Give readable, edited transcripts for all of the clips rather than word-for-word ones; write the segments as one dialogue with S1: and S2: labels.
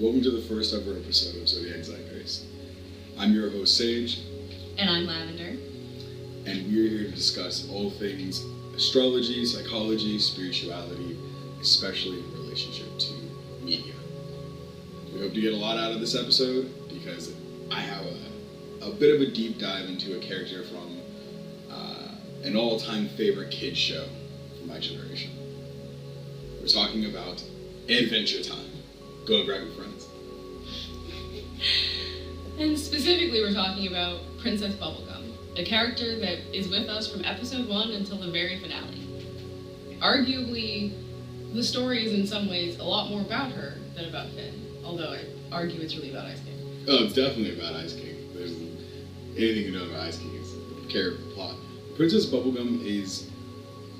S1: Welcome to the first ever episode of Zodiac Zeitgeist. I'm your host, Sage.
S2: And I'm Lavender.
S1: And we're here to discuss all things astrology, psychology, spirituality, especially in relationship to media. We hope to get a lot out of this episode because I have a bit of a deep dive into a character from an all-time favorite kids show from my generation. We're talking about Adventure Time. Go and grab your friends.
S2: And specifically, we're talking about Princess Bubblegum, a character that is with us from episode 1 until the very finale. Arguably, the story is in some ways a lot more about her than about Finn, although I argue it's really about Ice King.
S1: Oh, it's definitely about Ice King. There's anything you know about Ice King is the character plot. Princess Bubblegum is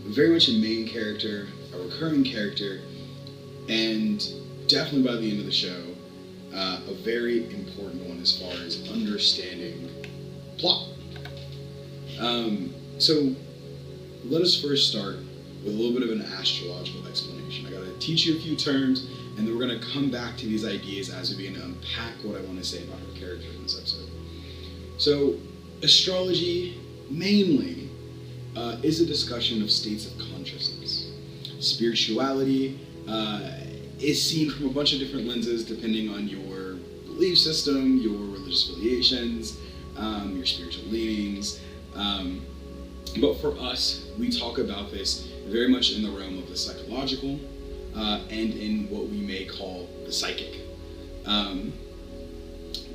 S1: very much a main character, a recurring character, and definitely by the end of the show, a very important one as far as understanding plot. So let us first start with a little bit of an astrological explanation. I gotta teach you a few terms, and then we're gonna come back to these ideas as we begin to unpack what I want to say about our character in this episode. So astrology mainly is a discussion of states of consciousness. Spirituality is seen from a bunch of different lenses depending on your belief system, your religious affiliations, your spiritual leanings. But for us, we talk about this very much in the realm of the psychological and in what we may call the psychic.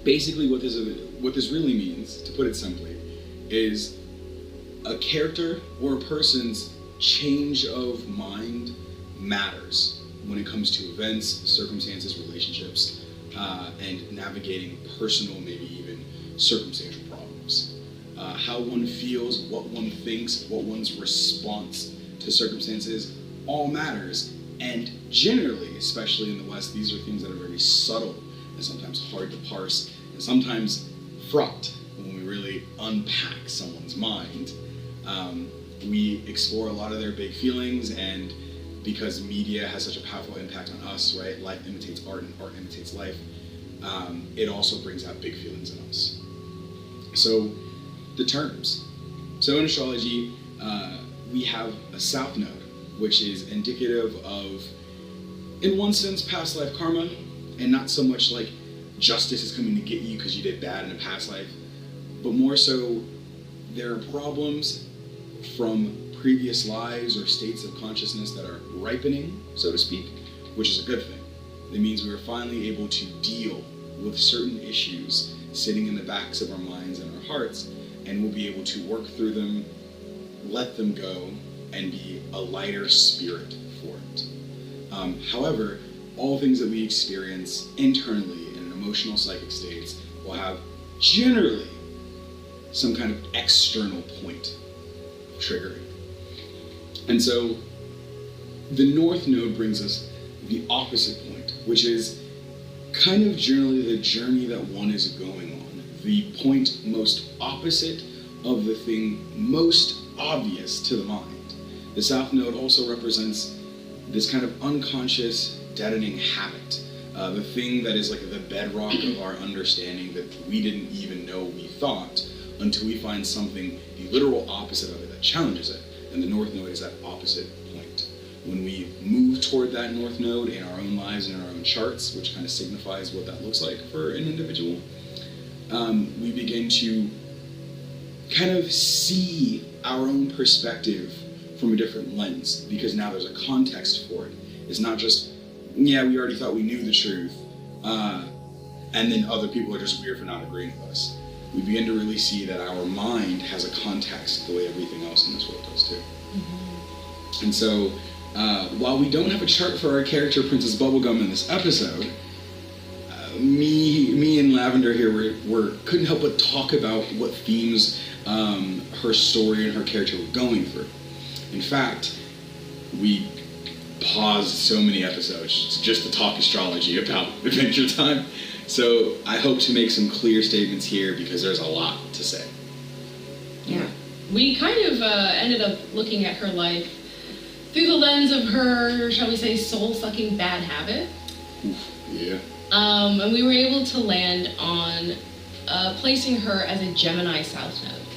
S1: Basically, what this really means, to put it simply, is a character or a person's change of mind matters when it comes to events, circumstances, relationships, and navigating personal, maybe even circumstantial problems. How one feels, what one thinks, what one's response to circumstances all matters. And generally, especially in the West, these are things that are very subtle and sometimes hard to parse and sometimes fraught when we really unpack someone's mind. We explore a lot of their big feelings, and because media has such a powerful impact on us, right? Life imitates art and art imitates life. It also brings out big feelings in us. So the terms. So in astrology, we have a South Node, which is indicative of, in one sense, past life karma, and not so much like justice is coming to get you because you did bad in a past life, but more so there are problems from previous lives or states of consciousness that are ripening, so to speak, which is a good thing. It means we are finally able to deal with certain issues sitting in the backs of our minds and our hearts, and we'll be able to work through them, let them go, and be a lighter spirit for it. However, all things that we experience internally in an emotional psychic states will have generally some kind of external point of triggering. And so the North Node brings us the opposite point, which is kind of generally the journey that one is going on, the point most opposite of the thing most obvious to the mind. The South Node also represents this kind of unconscious, deadening habit, the thing that is like the bedrock of our understanding that we didn't even know we thought until we find something, the literal opposite of it, that challenges it. And the North Node is that opposite point. When we move toward that North Node in our own lives and in our own charts, which kind of signifies what that looks like for an individual, we begin to kind of see our own perspective from a different lens, because now there's a context for it. It's not just, yeah, we already thought we knew the truth, and then other people are just weird for not agreeing with us. We begin to really see that our mind has a context the way everything else in this world does too. Mm-hmm. And so, while we don't have a chart for our character Princess Bubblegum in this episode, me and Lavender here, we couldn't help but talk about what themes her story and her character were going through. In fact, we paused so many episodes just to talk astrology about Adventure Time. So I hope to make some clear statements here because there's a lot to say.
S2: Yeah. We kind of ended up looking at her life through the lens of her, shall we say, soul-sucking bad habit.
S1: Yeah.
S2: And we were able to land on placing her as a Gemini South Node,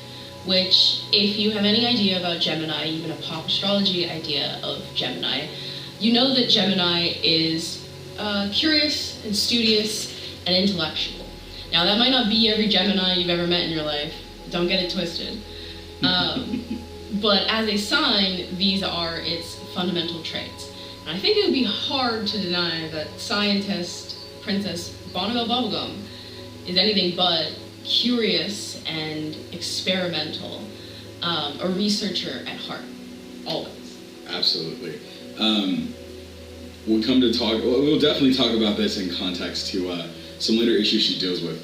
S2: which, if you have any idea about Gemini, even a pop astrology idea of Gemini, you know that Gemini is curious and studious and intellectual. Now, that might not be every Gemini you've ever met in your life. Don't get it twisted. But as a sign, these are its fundamental traits. And I think it would be hard to deny that scientist Princess Bubblegum is anything but curious and experimental, a researcher at heart, always.
S1: Absolutely. We'll definitely talk about this in context to some later issues she deals with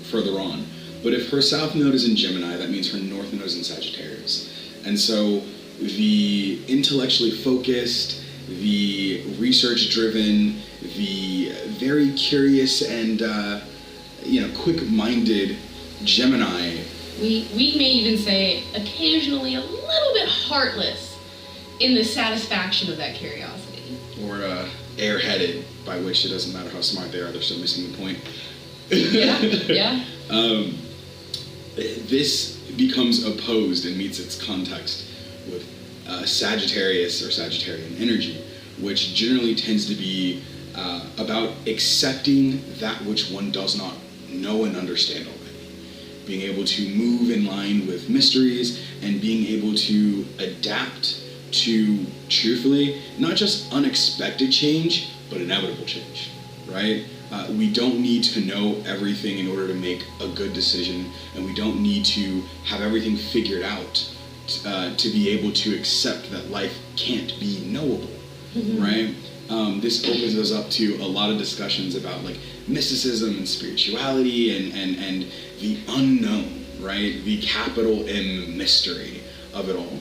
S1: further on. But if her South Node is in Gemini, that means her North Node is in Sagittarius. And so the intellectually focused, the research-driven, the very curious and quick-minded Gemini.
S2: We may even say occasionally a little bit heartless in the satisfaction of that curiosity.
S1: Or airheaded, by which it doesn't matter how smart they are, they're still missing the point.
S2: Yeah.
S1: This becomes opposed and meets its context with Sagittarius or Sagittarian energy, which generally tends to be about accepting that which one does not know and understand already. Being able to move in line with mysteries and being able to adapt to, truthfully, not just unexpected change, but inevitable change, right? We don't need to know everything in order to make a good decision, and we don't need to have everything figured out to be able to accept that life can't be knowable, right? This opens us up to a lot of discussions about like mysticism and spirituality and the unknown, right? The capital M mystery of it all.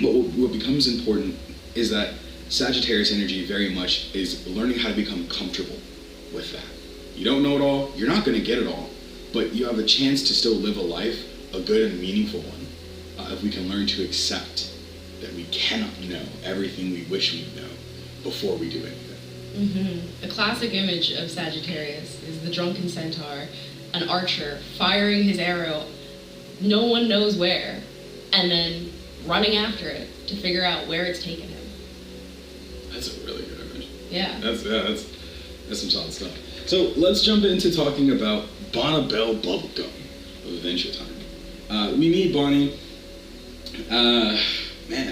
S1: But what becomes important is that Sagittarius energy very much is learning how to become comfortable with that. You don't know it all, you're not going to get it all, but you have a chance to still live a life, a good and meaningful one, if we can learn to accept that we cannot know everything we wish we know before we do anything.
S2: The classic image of Sagittarius is the drunken centaur, an archer firing his arrow, no one knows where, and then running after it to figure out where it's taken him.
S1: That's a really good image.
S2: Yeah.
S1: That's some solid stuff. So let's jump into talking about Bonnabelle Bubblegum of Adventure Time. We meet Bonnie.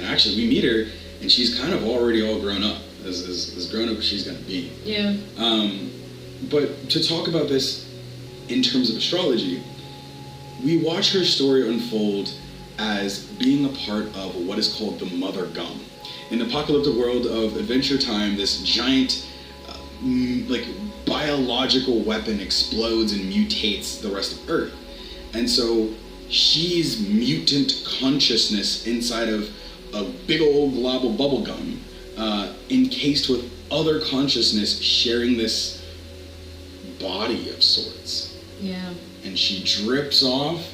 S1: Actually, we meet her, and she's kind of already all grown up, as grown up as she's gonna be.
S2: Yeah.
S1: But to talk about this in terms of astrology, we watch her story unfold as being a part of what is called the Mother Gum. In the apocalyptic world of Adventure Time, this giant, biological weapon explodes and mutates the rest of Earth. And so she's mutant consciousness inside of a big old glob of bubblegum, encased with other consciousness sharing this body of sorts.
S2: Yeah.
S1: And she drips off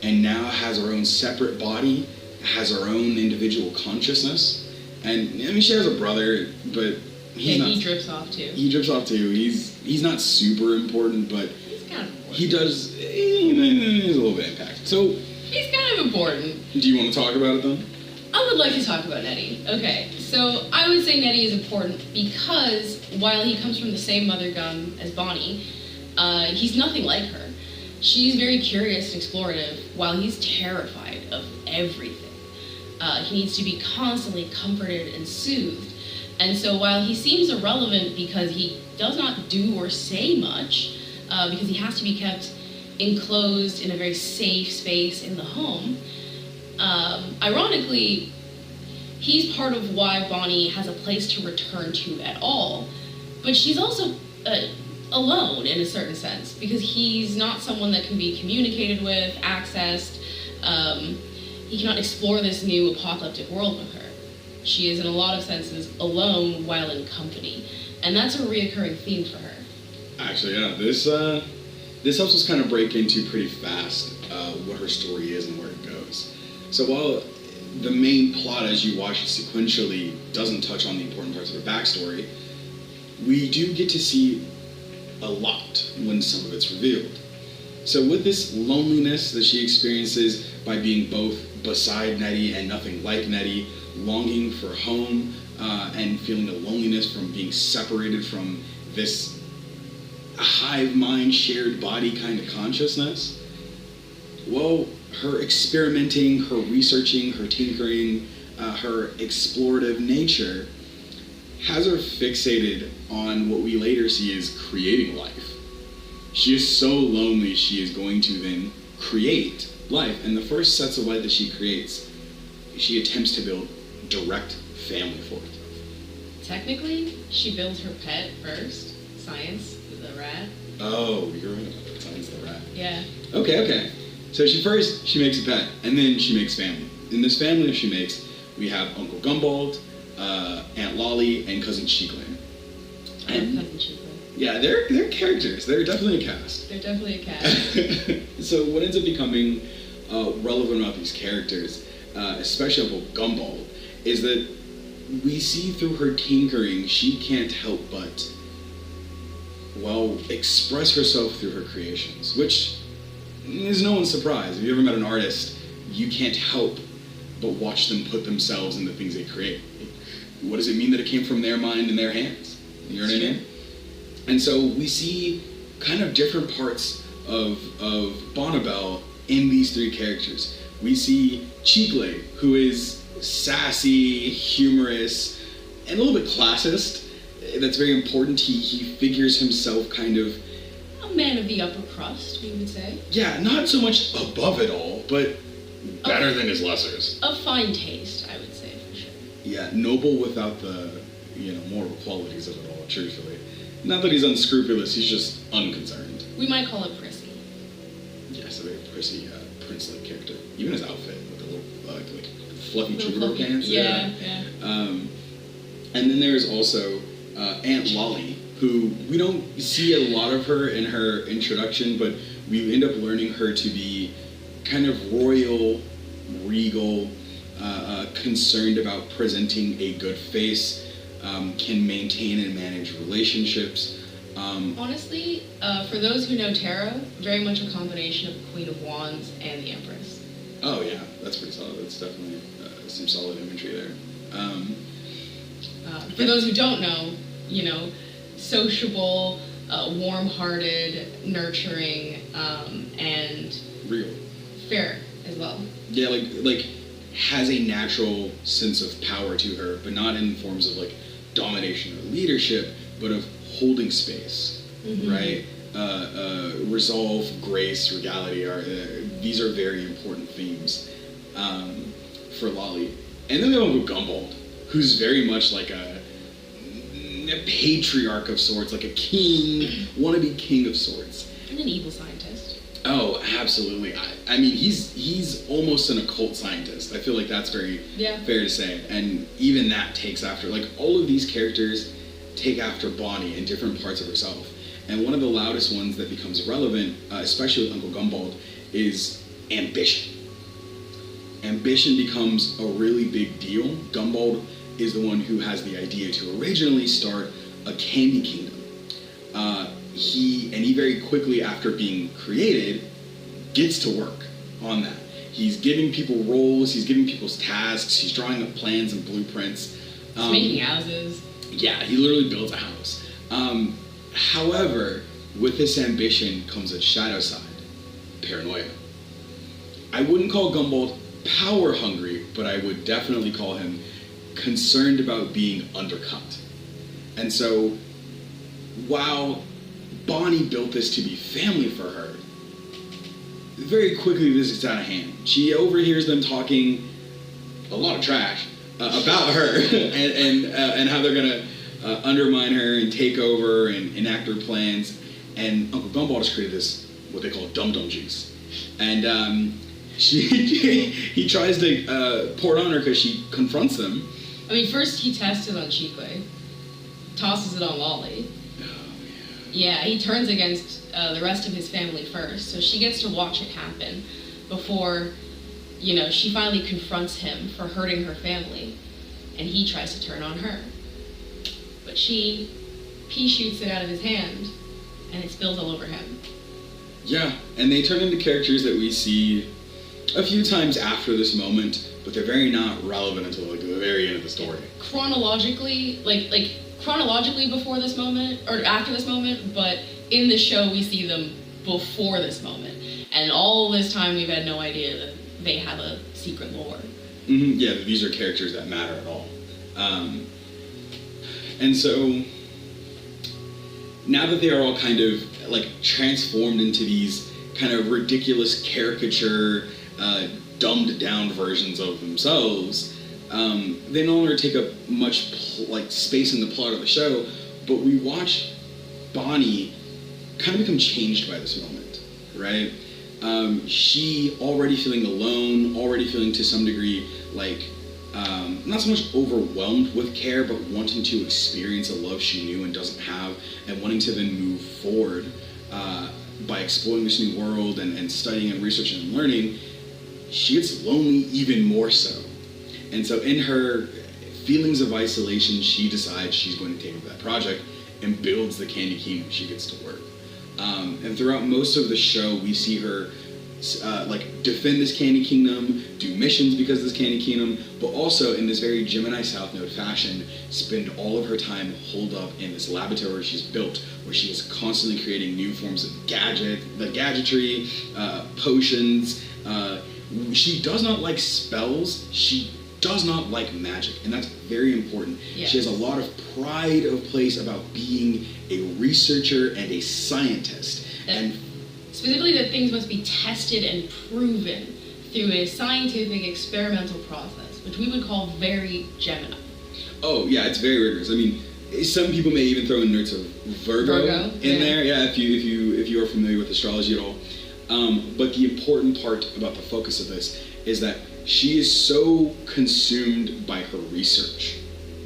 S1: and now has her own separate body, has her own individual consciousness. And I mean, she has a brother, but
S2: he drips off too.
S1: He drips off too. He's not super important, but
S2: he's kind of important.
S1: He does. He's a little bit impacted. So
S2: he's kind of important.
S1: Do you want to talk about it then?
S2: I would like to talk about Nettie. Okay, so I would say Nettie is important because while he comes from the same mother gum as Bonnie, he's nothing like her. She's very curious and explorative, while he's terrified of everything. He needs to be constantly comforted and soothed. And so while he seems irrelevant because he does not do or say much, because he has to be kept enclosed in a very safe space in the home, ironically, he's part of why Bonnie has a place to return to at all. But she's also alone in a certain sense, because he's not someone that can be communicated with, accessed. He cannot explore this new apocalyptic world with her. She is, in a lot of senses, alone while in company. And that's a reoccurring theme for her.
S1: Actually, yeah. This helps us kind of break into pretty fast what her story is and where it goes. So while the main plot, as you watch it sequentially, doesn't touch on the important parts of her backstory, we do get to see a lot when some of it's revealed. So with this loneliness that she experiences by being both beside Nettie and nothing like Nettie, longing for home, and feeling the loneliness from being separated from this hive mind, shared body kind of consciousness, well, her experimenting, her researching, her tinkering, her explorative nature has her fixated on what we later see as creating life. She is so lonely, she is going to then create life. And the first sets of light that she creates, she attempts to build direct family for it.
S2: Technically, she builds her pet first, Science, the rat.
S1: Oh, you're right about that. Science the rat.
S2: Yeah.
S1: Okay. So she makes a pet, and then she makes family. In this family she makes, we have Uncle Gumbald, Aunt Lolly, and Cousin Cheekling.
S2: And Cousin Cheekling.
S1: Yeah, they're characters. They're definitely a cast.
S2: They're definitely a cast.
S1: So what ends up becoming relevant about these characters, especially Uncle Gumbald, is that we see through her tinkering, she can't help but, well, express herself through her creations, which is no one's surprise. If you ever met an artist, you can't help but watch them put themselves in the things they create. What does it mean that it came from their mind and their hands? You know what I mean? And so we see kind of different parts of Bonnabelle in these three characters. We see Cheekle, who is sassy, humorous, and a little bit classist. That's very important. He figures himself kind of
S2: a man of the upper crust, we would say.
S1: Yeah, not so much above it all, but better than his lessers.
S2: Of fine taste, I would say, for sure.
S1: Yeah, noble without the, moral qualities of it all, truthfully. Not that he's unscrupulous, he's just unconcerned.
S2: We might call it prissy.
S1: Yes, a very prissy, prince-like character. Even his outfit, with the little, fluffy troubadour pants.
S2: Yeah.
S1: And then there's also Aunt Lolly, who we don't see a lot of her in her introduction, but we end up learning her to be kind of royal, regal, concerned about presenting a good face, can maintain and manage relationships.
S2: Honestly, for those who know tarot, very much a combination of the Queen of Wands and the Empress.
S1: Oh yeah, that's pretty solid. That's definitely some solid imagery there.
S2: For those who don't know, sociable, warm-hearted, nurturing, and
S1: real,
S2: fair as well.
S1: Yeah, like has a natural sense of power to her, but not in forms of domination or leadership, but of holding space, right? Resolve, grace, regality these are very important themes for Lolly. And then we have Uncle Gumbald, who's very much like a patriarch of sorts, like a king, wannabe king of sorts.
S2: And an evil scientist.
S1: Oh, absolutely. I mean, he's almost an occult scientist. I feel like that's very fair to say. And even that takes after, all of these characters take after Bonnie in different parts of herself. And one of the loudest ones that becomes relevant, especially with Uncle Gumbald, is ambition. Ambition becomes a really big deal. Gumbald is the one who has the idea to originally start a candy kingdom. He very quickly, after being created, gets to work on that. He's giving people roles, he's giving people tasks, he's drawing up plans and blueprints.
S2: He's making houses.
S1: Yeah, he literally builds a house. However, with this ambition comes a shadow side, paranoia. I wouldn't call Gumbald power hungry, but I would definitely call him concerned about being undercut. And so, while Bonnie built this to be family for her, very quickly this gets out of hand. She overhears them talking a lot of trash about her and how they're gonna undermine her and take over and enact their plans. And Uncle Gumbald has created this, what they call dum-dum juice. And he tries to pour it on her because she confronts them.
S2: I mean, first he tests it on Cheekle, tosses it on Lolly. Yeah, he turns against the rest of his family first, so she gets to watch it happen before, she finally confronts him for hurting her family, and he tries to turn on her. But she P shoots it out of his hand, and it spills all over him.
S1: Yeah, and they turn into characters that we see a few times after this moment, but they're very not relevant until like the very end of the story.
S2: Chronologically, chronologically before this moment, or after this moment, but in the show we see them before this moment. And all this time we've had no idea that they have a secret lore.
S1: Mm-hmm. Yeah, these are characters that matter at all. And so, now that they are all kind of like transformed into these kind of ridiculous caricature, dumbed down versions of themselves, they no longer take up much space in the plot of the show, but we watch Bonnie kind of become changed by this moment, right? She already feeling alone, already feeling to some degree not so much overwhelmed with care, but wanting to experience a love she knew and doesn't have, and wanting to then move forward by exploring this new world and studying and researching and learning. She gets lonely even more so. And so in her feelings of isolation, she decides she's going to take up that project and builds the Candy Kingdom. She gets to work. And throughout most of the show, we see her defend this Candy Kingdom, do missions because of this Candy Kingdom, but also in this very Gemini South Node fashion, spend all of her time holed up in this laboratory she's built, where she is constantly creating new forms of gadgetry, potions. She does not like spells. She does not like magic, and that's very important. Yes. She has a lot of pride of place about being a researcher and a scientist. And
S2: specifically that things must be tested and proven through a scientific experimental process, which we would call very Gemini.
S1: Oh yeah, it's very rigorous. I mean, some people may even throw in notes of Virgo in there. Yeah, if you are familiar with astrology at all. But the important part about the focus of this is that she is so consumed by her research,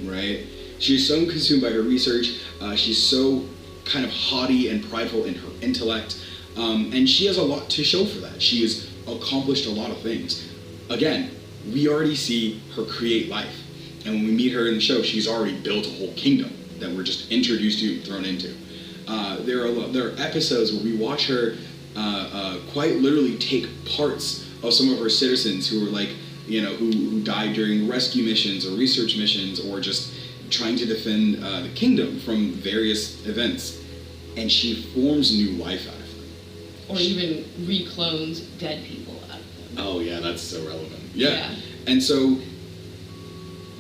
S1: right? She is so consumed by her research. She's so kind of haughty and prideful in her intellect. And she has a lot to show for that. She has accomplished a lot of things. Again, we already see her create life. And when we meet her in the show, she's already built a whole kingdom that we're just introduced to and thrown into. There are episodes where we watch her quite literally take parts of some of her citizens who were who died during rescue missions or research missions or just trying to defend the kingdom from various events. And she forms new life out of them.
S2: Or even reclones dead people out of them.
S1: Oh yeah, that's so relevant. Yeah. And so,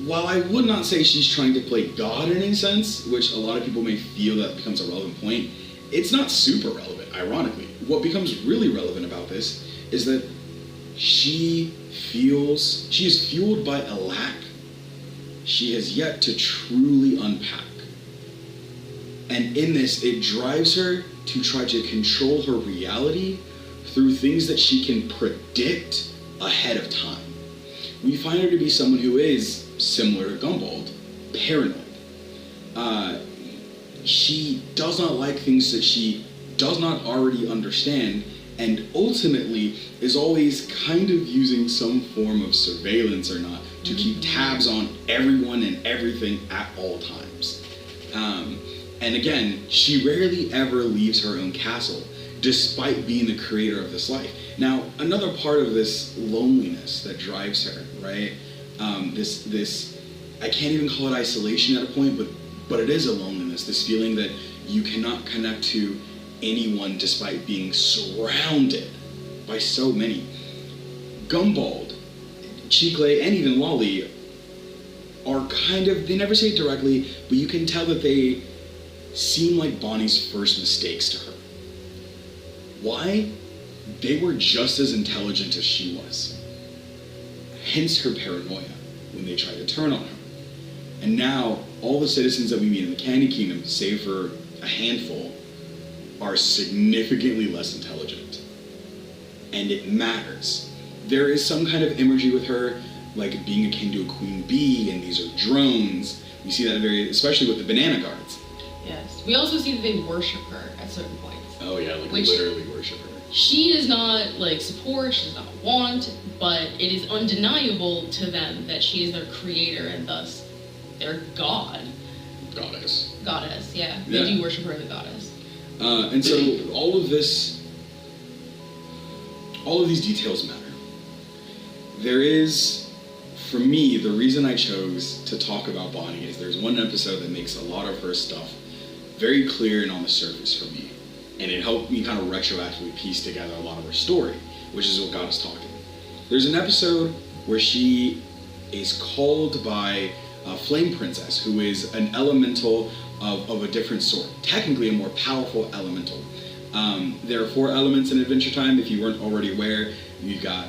S1: while I would not say she's trying to play God in any sense, which a lot of people may feel that becomes a relevant point, it's not super relevant, ironically. What becomes really relevant about this is that she is fueled by a lack she has yet to truly unpack. And in this, it drives her to try to control her reality through things that she can predict ahead of time. We find her to be someone who is, similar to Gumbald, paranoid. She does not like things that she does not already understand, and ultimately is always kind of using some form of surveillance or not to keep tabs on everyone and everything at all times. And again, she rarely ever leaves her own castle, despite being the creator of this life. Now, another part of this loneliness that drives her, right? This I can't even call it isolation at a point, but it is a loneliness, this feeling that you cannot connect to anyone despite being surrounded by so many. Gumbald, Chiclay, and even Lolly are kind of, they never say it directly, but you can tell that they seem like Bonnie's first mistakes to her. Why? They were just as intelligent as she was. Hence her paranoia when they tried to turn on her. And now, all the citizens that we meet in the Candy Kingdom, save for a handful, are significantly less intelligent. And it matters. There is some kind of imagery with her, like being akin to a queen bee, and these are drones. We see that especially with the banana guards.
S2: Yes. We also see that they worship her at certain points.
S1: Oh yeah, literally worship her.
S2: She does not support, she does not want, but it is undeniable to them that she is their creator and thus their god.
S1: Goddess.
S2: Goddess, yeah. They do worship her as a goddess.
S1: And so all of these details matter. There is, for me, the reason I chose to talk about Bonnie is there's one episode that makes a lot of her stuff very clear and on the surface for me. And it helped me kind of retroactively piece together a lot of her story, which is what got us talking. There's an episode where she is called by a flame princess, who is an elemental of a different sort, technically a more powerful elemental. There are 4 elements in Adventure Time. If you weren't already aware, you've got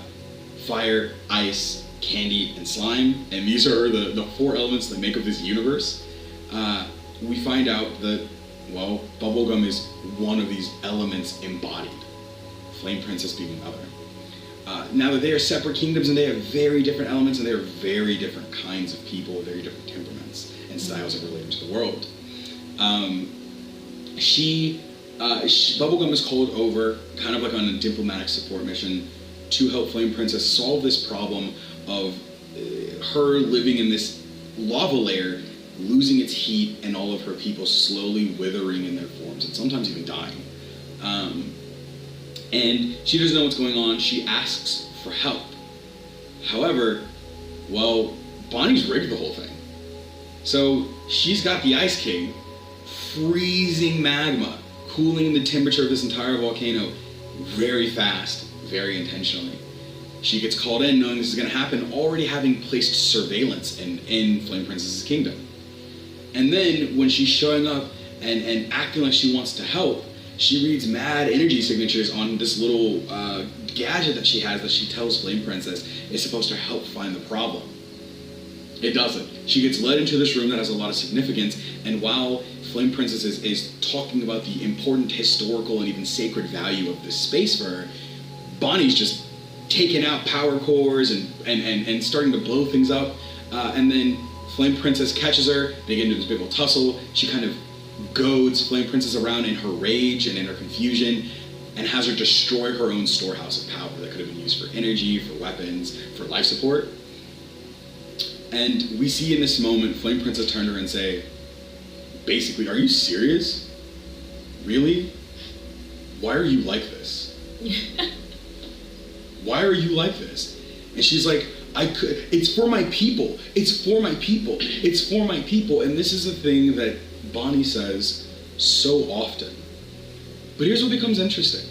S1: fire, ice, candy, and slime, and these are the 4 elements that make up this universe. We find out that, well, Bubblegum is one of these elements embodied, Flame Princess being another. Now that they are separate kingdoms and they have very different elements and they are very different kinds of people, very different temperaments and styles of relating to the world. Bubblegum is called over, kind of like on a diplomatic support mission, to help Flame Princess solve this problem of her living in this lava layer, losing its heat, and all of her people slowly withering in their forms and sometimes even dying. And she doesn't know what's going on. She asks for help. However, well, Bonnie's rigged the whole thing. So she's got the Ice King, freezing magma, cooling the temperature of this entire volcano very fast, very intentionally. She gets called in knowing this is going to happen, already having placed surveillance in Flame Princess's kingdom. And then when she's showing up and acting like she wants to help, she reads mad energy signatures on this little gadget that she has that she tells Flame Princess is supposed to help find the problem. It doesn't. She gets led into this room that has a lot of significance, and while Flame Princess is talking about the important historical and even sacred value of this space for her, Bonnie's just taking out power cores and starting to blow things up. And then Flame Princess catches her. They get into this big old tussle. She kind of goads Flame Princess around in her rage and in her confusion and has her destroy her own storehouse of power that could have been used for energy, for weapons, for life support. And we see in this moment Flame Princess turn to her and say, basically, are you serious? Really? Why are you like this? Why are you like this? And she's like, it's for my people. It's for my people. It's for my people. And this is a thing that Bonnie says so often. But here's what becomes interesting.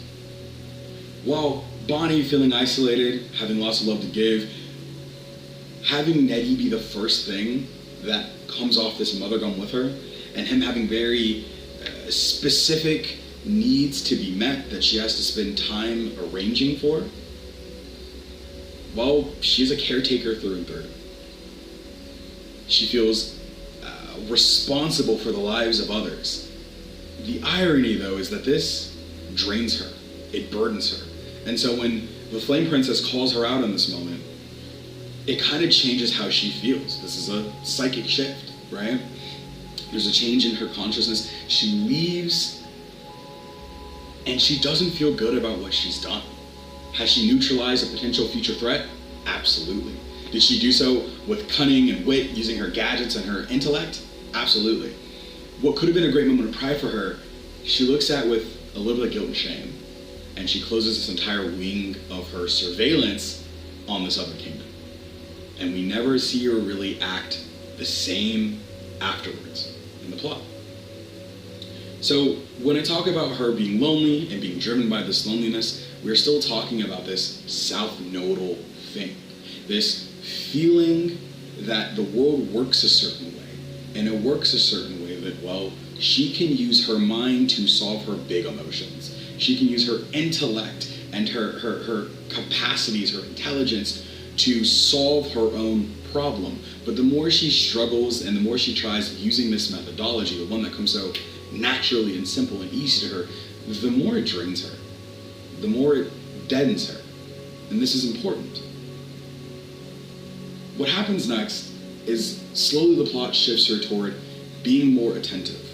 S1: While Bonnie feeling isolated, having lots of love to give, having Nettie be the first thing that comes off this mother gun with her, and him having very specific needs to be met that she has to spend time arranging for, well, she's a caretaker through and through. She feels responsible for the lives of others. The irony, though, is that this drains her. It burdens her. And so when the Flame Princess calls her out in this moment, it kind of changes how she feels. This is a psychic shift, right? There's a change in her consciousness. She leaves, and she doesn't feel good about what she's done. Has she neutralized a potential future threat? Absolutely. Did she do so with cunning and wit, using her gadgets and her intellect? Absolutely. What could have been a great moment of pride for her, she looks at with a little bit of guilt and shame, and she closes this entire wing of her surveillance on this other kingdom. And we never see her really act the same afterwards in the plot. So when I talk about her being lonely and being driven by this loneliness, we're still talking about this south nodal thing. This feeling that the world works a certain way. And it works a certain way that, well, she can use her mind to solve her big emotions. She can use her intellect and her capacities, her intelligence to solve her own problem. But the more she struggles and the more she tries using this methodology, the one that comes so naturally and simple and easy to her, the more it drains her, the more it deadens her. And this is important. What happens next is slowly the plot shifts her toward being more attentive.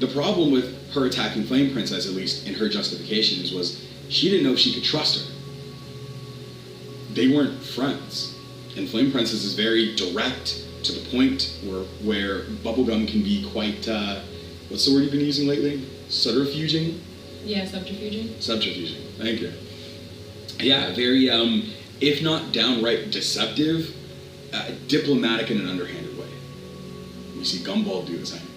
S1: The problem with her attacking Flame Princess, at least in her justifications, was she didn't know if she could trust her. They weren't friends. And Flame Princess is very direct to the point where Bubblegum can be quite what's the word you've been using lately? Subterfuging?
S2: Yeah, subterfuging.
S1: Subterfuging. Thank you. Yeah, very, if not downright deceptive, diplomatic in an underhanded way. We see Gumball do the same,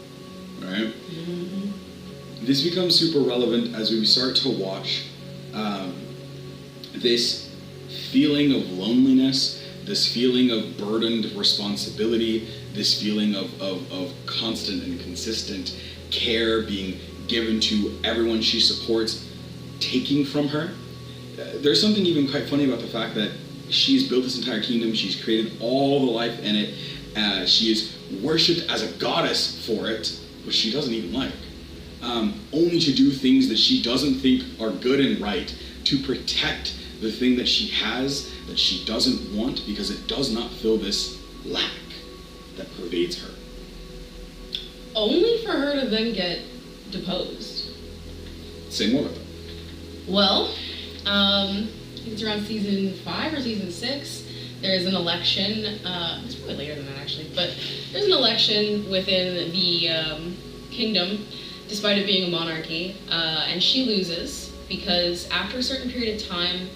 S1: right? Mm-hmm. This becomes super relevant as we start to watch this feeling of loneliness, this feeling of burdened responsibility, this feeling of constant and consistent care being given to everyone she supports, taking from her. There's something even quite funny about the fact that she's built this entire kingdom, she's created all the life in it, she is worshipped as a goddess for it, which she doesn't even like, only to do things that she doesn't think are good and right, to protect the thing that she has that she doesn't want because it does not fill this lack that pervades her.
S2: Only for her to then get deposed.
S1: Say more about that.
S2: Well, I think it's around season 5 or season 6. There's an election. It's probably later than that, actually. But there's an election within the kingdom, despite it being a monarchy. And she loses because after a certain period of time,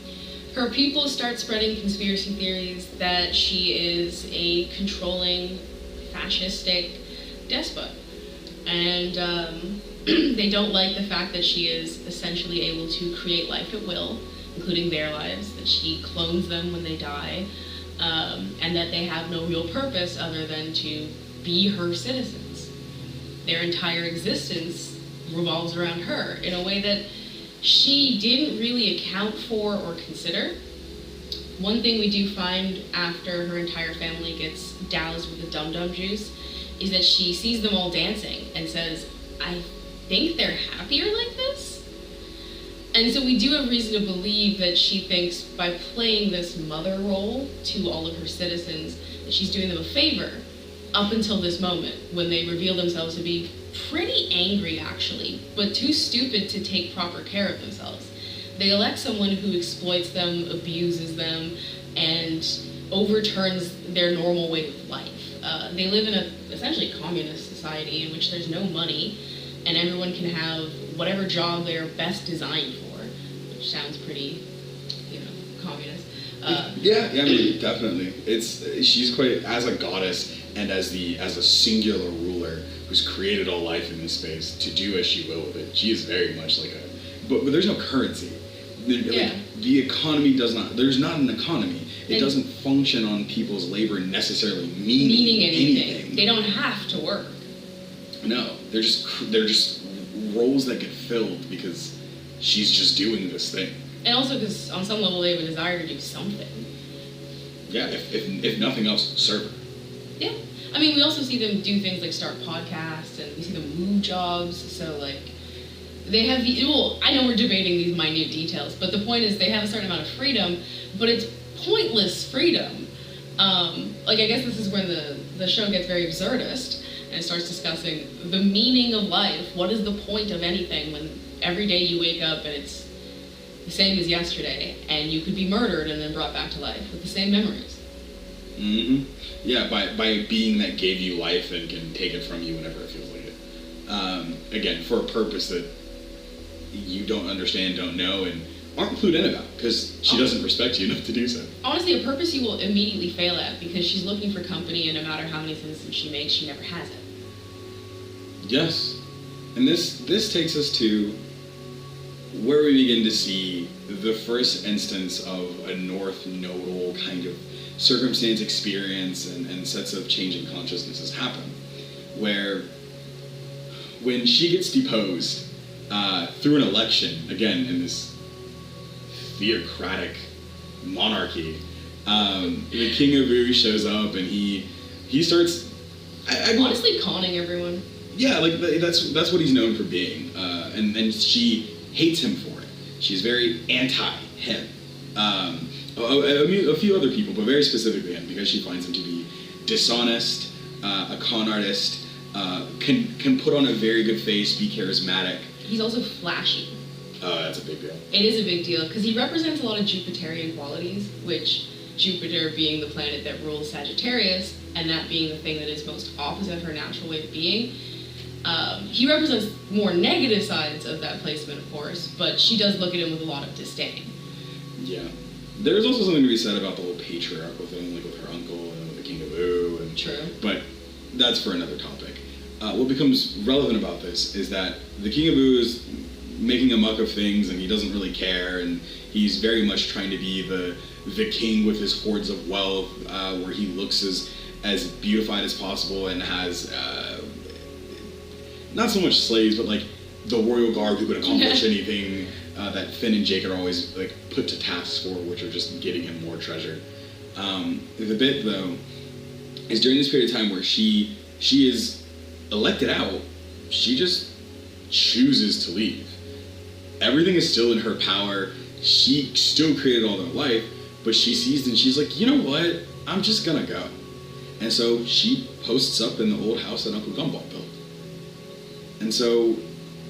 S2: her people start spreading conspiracy theories that she is a controlling, fascistic despot. And they don't like the fact that she is essentially able to create life at will, including their lives, that she clones them when they die, and that they have no real purpose other than to be her citizens. Their entire existence revolves around her in a way that she didn't really account for or consider. One thing we do find after her entire family gets doused with the dum-dum juice is that she sees them all dancing and says, I think they're happier like this? And so we do have reason to believe that she thinks by playing this mother role to all of her citizens that she's doing them a favor up until this moment when they reveal themselves to be pretty angry, actually, but too stupid to take proper care of themselves. They elect someone who exploits them, abuses them, and overturns their normal way of life. They live in a essentially communist society in which there's no money, and everyone can have whatever job they're best designed for, which sounds pretty, communist.
S1: Yeah, I mean, definitely. She's quite, as a goddess and as a singular ruler who's created all life in this space to do as she will with it. She is very much like but there's no currency. The economy there's not an economy. It doesn't function on people's labor necessarily meaning anything.
S2: They don't have to work.
S1: No, they're just roles that get filled because she's just doing this thing.
S2: And also because on some level they have a desire to do something.
S1: Yeah, if nothing else, serve her.
S2: Yeah. I mean, we also see them do things like start podcasts, and we see them move jobs, so they have I know we're debating these minute details, but the point is they have a certain amount of freedom, but it's pointless freedom. I guess this is when the show gets very absurdist, and it starts discussing the meaning of life. What is the point of anything when every day you wake up and it's the same as yesterday, and you could be murdered and then brought back to life with the same memories?
S1: Mm-hmm. Yeah, by a being that gave you life and can take it from you whenever it feels like it. Again, for a purpose that you don't understand, don't know, and aren't clued in about, because she doesn't respect you enough to do so.
S2: Honestly, a purpose you will immediately fail at, because she's looking for company, and no matter how many citizens she makes, she never has it.
S1: Yes. And this takes us to where we begin to see the first instance of a North Nodal kind of circumstance, experience, and sets of changing consciousnesses happen, where when she gets deposed through an election, again in this theocratic monarchy, the King of Boo shows up and he starts
S2: honestly conning everyone.
S1: Yeah, that's what he's known for being, and she hates him for it. She's very anti him. A few other people, but very specifically him, because she finds him to be dishonest, a con artist, can put on a very good face, be charismatic.
S2: He's also flashy.
S1: That's a big deal.
S2: It is a big deal, because he represents a lot of Jupiterian qualities, which Jupiter being the planet that rules Sagittarius, and that being the thing that is most opposite her natural way of being, He represents more negative sides of that placement, of course, but she does look at him with a lot of disdain.
S1: Yeah. There's also something to be said about the whole patriarchal thing, like with her uncle and with the King of Ooh. And,
S2: True.
S1: But that's for another topic. What becomes relevant about this is that the King of Ooh is making a muck of things, and he doesn't really care, and he's very much trying to be the king with his hordes of wealth, where he looks as beautified as possible and has not so much slaves, but like the royal guard who could accomplish anything that Finn and Jake are always like put to task for, which are just getting him more treasure. The bit though is during this period of time where she is elected out, she just chooses to leave. Everything is still in her power. She still created all their life, but she sees and she's like, you know what? I'm just gonna go. And so she posts up in the old house that Uncle Gumball built. And so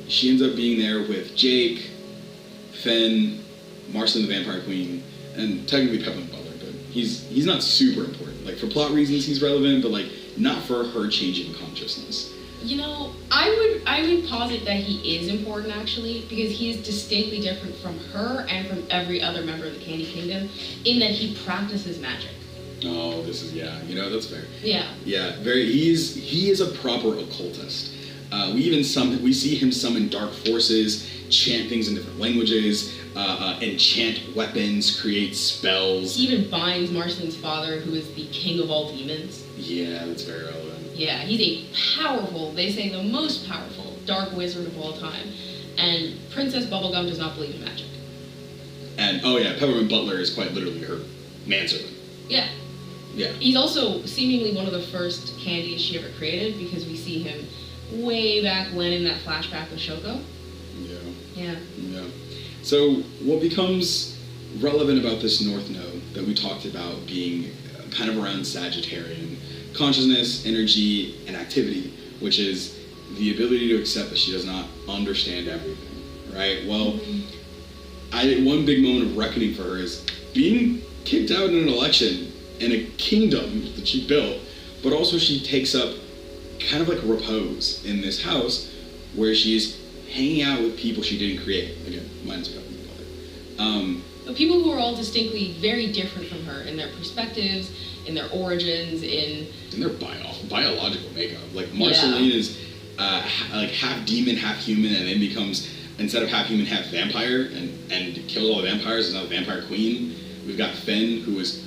S1: she ends up being there with Jake, Finn, Marceline the Vampire Queen, and technically Pepin Butler, but he's not super important. Like for plot reasons he's relevant, but like not for her changing consciousness.
S2: You know, I would posit that he is important actually, because he is distinctly different from her and from every other member of the Candy Kingdom in that he practices magic.
S1: Oh, that's fair.
S2: Yeah.
S1: Yeah, he is a proper occultist. We see him summon dark forces, chant things in different languages, enchant weapons, create spells.
S2: He even binds Marceline's father, who is the king of all demons.
S1: Yeah, that's very relevant.
S2: Yeah, he's a powerful, they say the most powerful, dark wizard of all time. And Princess Bubblegum does not believe in magic.
S1: And, oh yeah, Peppermint Butler is quite literally her manservant.
S2: Yeah.
S1: Yeah.
S2: He's also seemingly one of the first candies she ever created, because we see him way back when in that flashback with Shoko.
S1: Yeah. So what becomes relevant about this North Node that we talked about being kind of around Sagittarian consciousness, energy, and activity, which is the ability to accept that she does not understand everything, right? Well, one big moment of reckoning for her is being kicked out in an election in a kingdom that she built, but also she takes up kind of like repose in this house where she's hanging out with people she didn't create. Again, minus Peppermint Butler.
S2: But people who are all distinctly very different from her in their perspectives, in their origins, in
S1: their biological makeup. Like Marceline is like half demon, half human, and then becomes, instead of half human, half vampire, and kills all the vampires, is now the vampire queen. We've got Finn, who is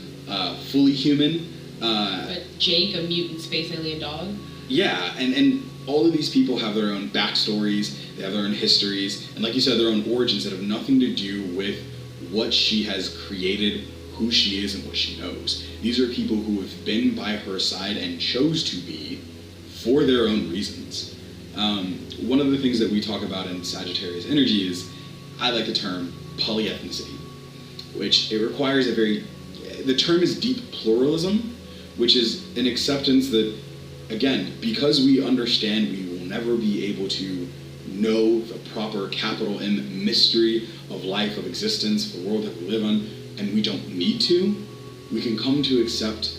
S1: fully human.
S2: But Jake, a mutant space alien dog.
S1: Yeah, and all of these people have their own backstories, they have their own histories, and like you said, their own origins that have nothing to do with what she has created, who she is, and what she knows. These are people who have been by her side and chose to be for their own reasons. One of the things that we talk about in Sagittarius energy is, I like the term polyethnicity, which it requires the term is deep pluralism, which is an acceptance that, again, because we understand we will never be able to know the proper capital M mystery of life, of existence, the world that we live on, and we don't need to, we can come to accept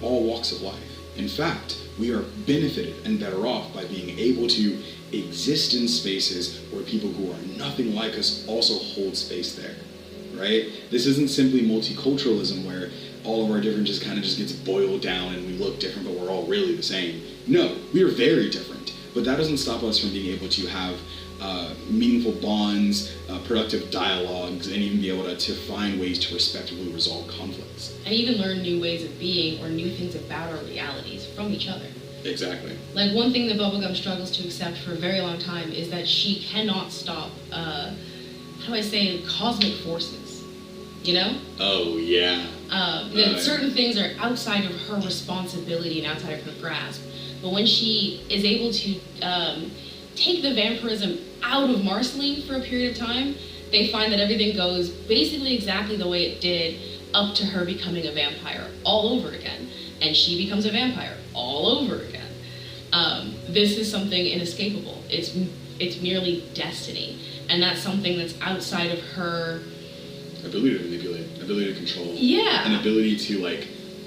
S1: all walks of life. In fact, we are benefited and better off by being able to exist in spaces where people who are nothing like us also hold space there, right? This isn't simply multiculturalism where all of our differences kind of just gets boiled down and we look different, but we're all really the same. No, we are very different, but that doesn't stop us from being able to have meaningful bonds, productive dialogues, and even be able to find ways to respectfully resolve conflicts.
S2: And even learn new ways of being or new things about our realities from each other.
S1: Exactly.
S2: Like one thing that Bubblegum struggles to accept for a very long time is that she cannot stop, cosmic forces, you know?
S1: Oh, yeah.
S2: That certain things are outside of her responsibility and outside of her grasp. But when she is able to take the vampirism out of Marceline for a period of time, they find that everything goes basically exactly the way it did up to her becoming a vampire all over again. And she becomes a vampire all over again. This is something inescapable. It's merely destiny. And that's something that's outside of her
S1: ability to manipulate, ability to control.
S2: Yeah.
S1: An ability to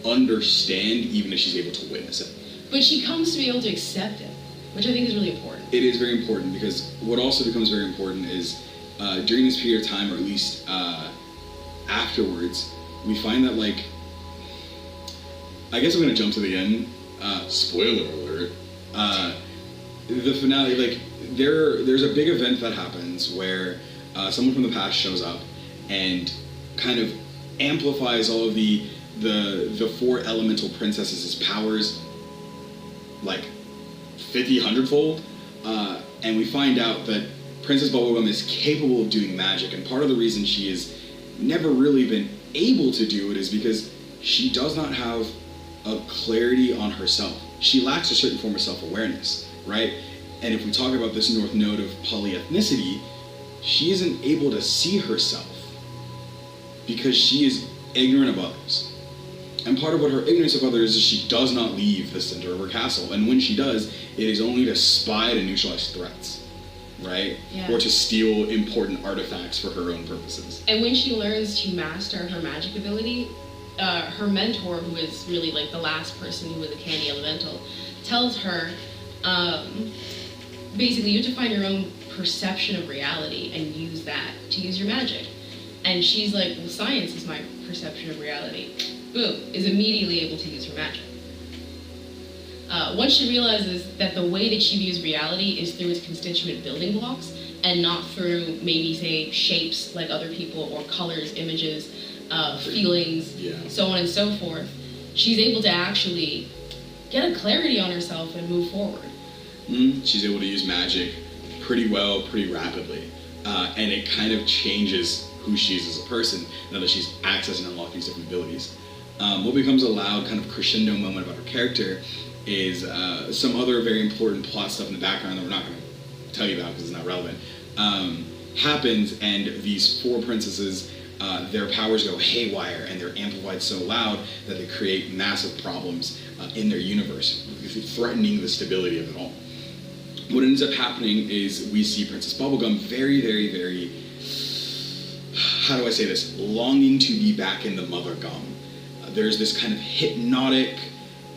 S1: understand even if she's able to witness it.
S2: But she comes to be able to accept it. which I think is really important.
S1: It is very important, because what also becomes very important is during this period of time, or at least afterwards, we find that, like, I guess I'm going to jump to the end. Spoiler alert. The finale, like, there's a big event that happens where someone from the past shows up and kind of amplifies all of the four elemental princesses' powers, like 50, 100-fold. And we find out that Princess Bubblegum is capable of doing magic, and part of the reason she has never really been able to do it is because she does not have a clarity on herself. She lacks a certain form of self-awareness, right? And if we talk about this North Node of polyethnicity, she isn't able to see herself because she is ignorant of others. And part of what her ignorance of others is she does not leave the center of her castle. And when she does, it is only to spy to neutralize threats, right?
S2: Yeah.
S1: Or to steal important artifacts for her own purposes.
S2: And when she learns to master her magic ability, her mentor, who is really like the last person who was a candy elemental, tells her, basically, you have to find your own perception of reality and use that to use your magic. And she's like, well, science is my perception of reality. Boom, is immediately able to use her magic. Once she realizes that the way that she views reality is through its constituent building blocks and not through maybe, say, shapes like other people, or colors, images, feelings, so on and so forth, she's able to actually get a clarity on herself and move forward.
S1: She's able to use magic pretty well, pretty rapidly. And it kind of changes who she is as a person now that she's accessing and unlocking these different abilities. What becomes a loud kind of crescendo moment about her character is some other very important plot stuff in the background that we're not going to tell you about because it's not relevant, happens, and these four princesses, their powers go haywire, and they're amplified so loud that they create massive problems in their universe, threatening the stability of it all. What ends up happening is we see Princess Bubblegum very, very, very, how do I say this, longing to be back in the mother gum. There's this kind of hypnotic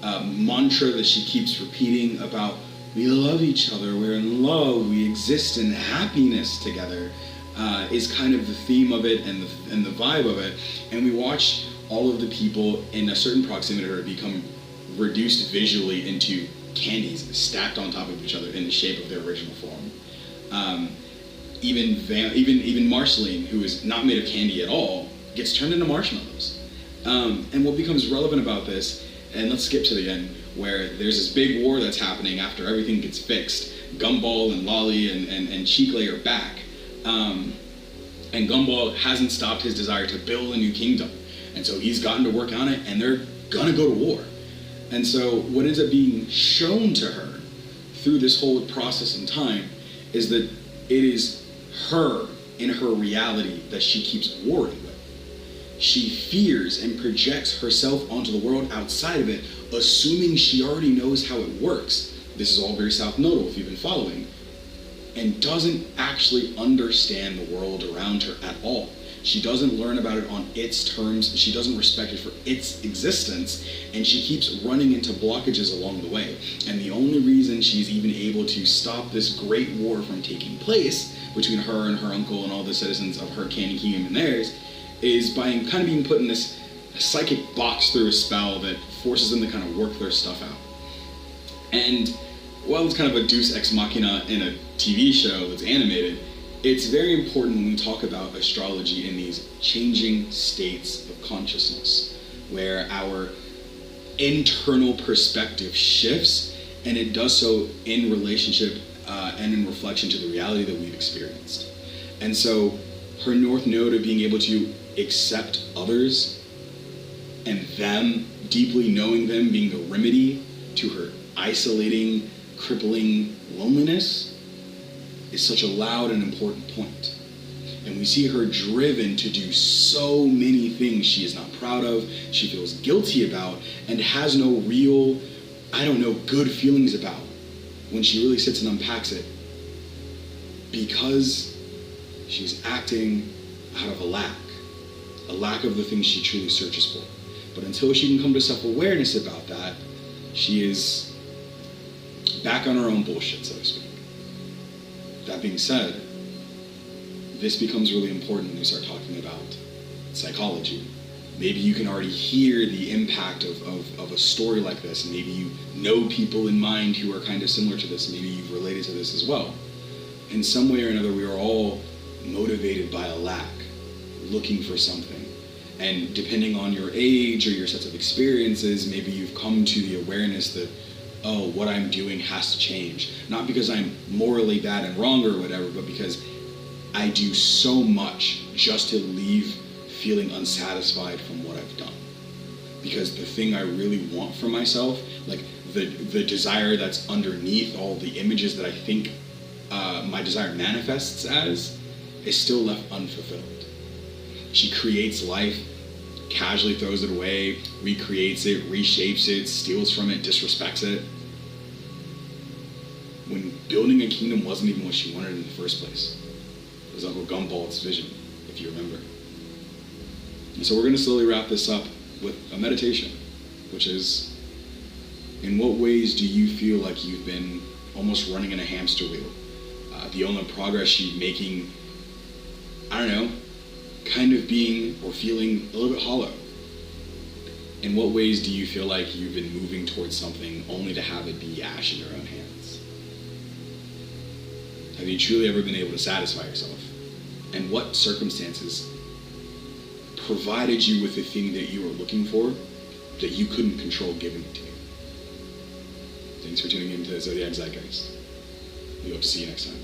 S1: mantra that she keeps repeating about, we love each other, we're in love, we exist in happiness together, is kind of the theme of it and the vibe of it. And we watch all of the people in a certain proximity to her become reduced visually into candies stacked on top of each other in the shape of their original form. Even Marceline, who is not made of candy at all, gets turned into marshmallows. And what becomes relevant about this, and let's skip to the end, where there's this big war that's happening after everything gets fixed. Gumball and Lolly and Cheekley are back. And Gumball hasn't stopped his desire to build a new kingdom. And so he's gotten to work on it, and they're gonna go to war. And so what ends up being shown to her through this whole process in time is that it is her in her reality that she keeps warring with. She fears and projects herself onto the world outside of it, assuming she already knows how it works. This is all very South Nodal if you've been following, and doesn't actually understand the world around her at all. She doesn't learn about it on its terms, she doesn't respect it for its existence, and she keeps running into blockages along the way. And the only reason she's even able to stop this great war from taking place between her and her uncle and all the citizens of her Candy Kingdom and theirs is by kind of being put in this psychic box through a spell that forces them to kind of work their stuff out. And while it's kind of a deus ex machina in a TV show that's animated, it's very important when we talk about astrology in these changing states of consciousness, where our internal perspective shifts, and it does so in relationship and in reflection to the reality that we've experienced. And so her North Node of being able to accept others and them, deeply knowing them being the remedy to her isolating, crippling loneliness, is such a loud and important point. And we see her driven to do so many things she is not proud of, she feels guilty about, and has no real, good feelings about when she really sits and unpacks it, because she's acting out of a lack of the things she truly searches for. But until she can come to self-awareness about that, she is back on our own bullshit, so to speak. That being said, this becomes really important when we start talking about psychology. Maybe you can already hear the impact of a story like this, and maybe you know people in mind who are kind of similar to this, maybe you've related to this as well. In some way or another, we are all motivated by a lack, looking for something. And depending on your age or your sets of experiences, maybe you've come to the awareness that, oh, what I'm doing has to change. Not because I'm morally bad and wrong or whatever, but because I do so much just to leave feeling unsatisfied from what I've done. Because the thing I really want for myself, like the desire that's underneath all the images that I think my desire manifests as, is still left unfulfilled. She creates life, casually throws it away, recreates it, reshapes it, steals from it, disrespects it. When building a kingdom wasn't even what she wanted in the first place. It was Uncle Gumball's vision, if you remember. And so we're going to slowly wrap this up with a meditation, which is, in what ways do you feel like you've been almost running in a hamster wheel? The only progress you're making, I don't know, kind of being or feeling a little bit hollow. In what ways do you feel like you've been moving towards something only to have it be ash in your own hands? Have you truly ever been able to satisfy yourself? And what circumstances provided you with the thing that you were looking for that you couldn't control giving it to you? Thanks for tuning in to Zodiac Zeitgeist. We hope to see you next time.